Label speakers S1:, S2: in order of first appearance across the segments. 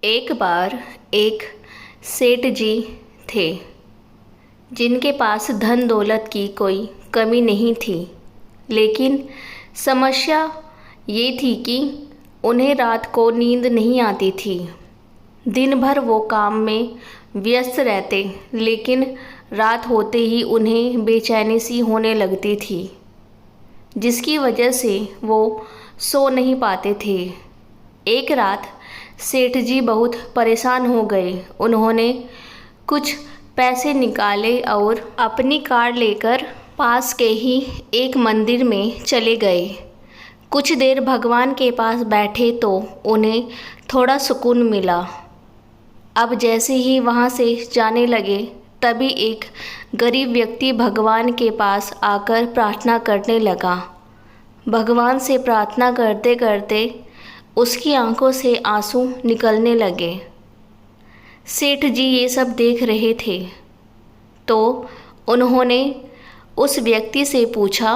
S1: एक बार एक सेठ जी थे जिनके पास धन दौलत की कोई कमी नहीं थी। लेकिन समस्या ये थी कि उन्हें रात को नींद नहीं आती थी। दिन भर वो काम में व्यस्त रहते, लेकिन रात होते ही उन्हें बेचैनी सी होने लगती थी, जिसकी वजह से वो सो नहीं पाते थे। एक रात सेठ जी बहुत परेशान हो गए। उन्होंने कुछ पैसे निकाले और अपनी कार लेकर पास के ही एक मंदिर में चले गए। कुछ देर भगवान के पास बैठे तो उन्हें थोड़ा सुकून मिला। अब जैसे ही वहाँ से जाने लगे, तभी एक गरीब व्यक्ति भगवान के पास आकर प्रार्थना करने लगा। भगवान से प्रार्थना करते करते उसकी आंखों से आंसू निकलने लगे। सेठ जी ये सब देख रहे थे, तो उन्होंने उस व्यक्ति से पूछा,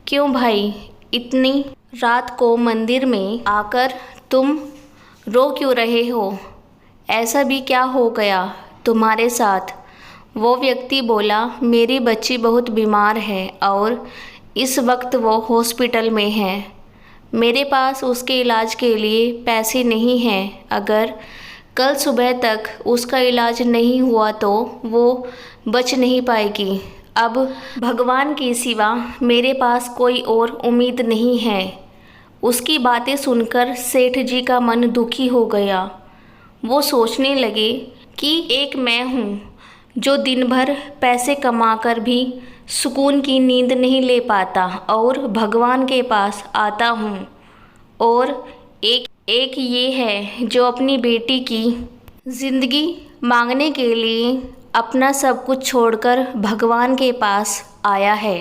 S1: क्यों भाई, इतनी रात को मंदिर में आकर तुम रो क्यों रहे हो? ऐसा भी क्या हो गया तुम्हारे साथ? वो व्यक्ति बोला, मेरी बच्ची बहुत बीमार है और इस वक्त वो हॉस्पिटल में है। मेरे पास उसके इलाज के लिए पैसे नहीं हैं। अगर कल सुबह तक उसका इलाज नहीं हुआ तो वो बच नहीं पाएगी। अब भगवान के सिवा मेरे पास कोई और उम्मीद नहीं है। उसकी बातें सुनकर सेठ जी का मन दुखी हो गया। वो सोचने लगे कि एक मैं हूँ जो दिन भर पैसे कमाकर भी सुकून की नींद नहीं ले पाता और भगवान के पास आता हूँ, और एक ये है जो अपनी बेटी की ज़िंदगी मांगने के लिए अपना सब कुछ छोड़कर भगवान के पास आया है।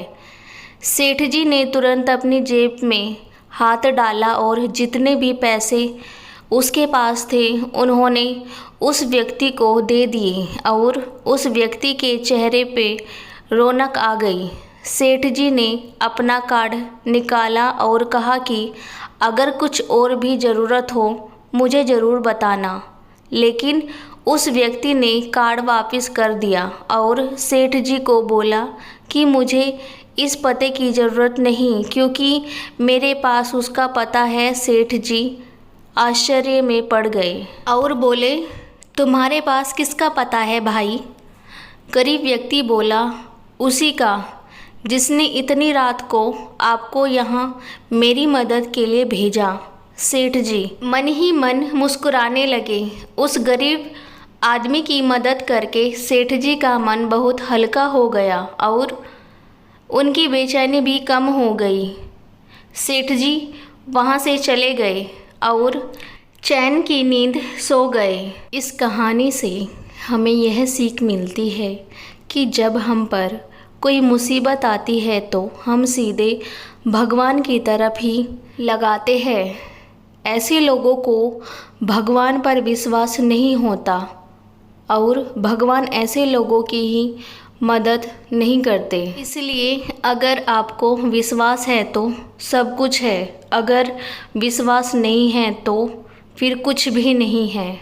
S1: सेठ जी ने तुरंत अपनी जेब में हाथ डाला और जितने भी पैसे उसके पास थे उन्होंने उस व्यक्ति को दे दिए और उस व्यक्ति के चेहरे पे रौनक आ गई। सेठ जी ने अपना कार्ड निकाला और कहा कि अगर कुछ और भी ज़रूरत हो मुझे ज़रूर बताना। लेकिन उस व्यक्ति ने कार्ड वापस कर दिया और सेठ जी को बोला कि मुझे इस पते की ज़रूरत नहीं, क्योंकि मेरे पास उसका पता है। सेठ जी आश्चर्य में पड़ गए और बोले, तुम्हारे पास किसका पता है भाई? गरीब व्यक्ति बोला, उसी का जिसने इतनी रात को आपको यहाँ मेरी मदद के लिए भेजा। सेठ जी मन ही मन मुस्कुराने लगे। उस गरीब आदमी की मदद करके सेठ जी का मन बहुत हल्का हो गया और उनकी बेचैनी भी कम हो गई। सेठ जी वहाँ से चले गए और चैन की नींद सो गए। इस कहानी से हमें यह सीख मिलती है कि जब हम पर कोई मुसीबत आती है तो हम सीधे भगवान की तरफ ही लगाते हैं। ऐसे लोगों को भगवान पर विश्वास नहीं होता और भगवान ऐसे लोगों की ही मदद नहीं करते। इसलिए अगर आपको विश्वास है तो सब कुछ है, अगर विश्वास नहीं है तो फिर कुछ भी नहीं है।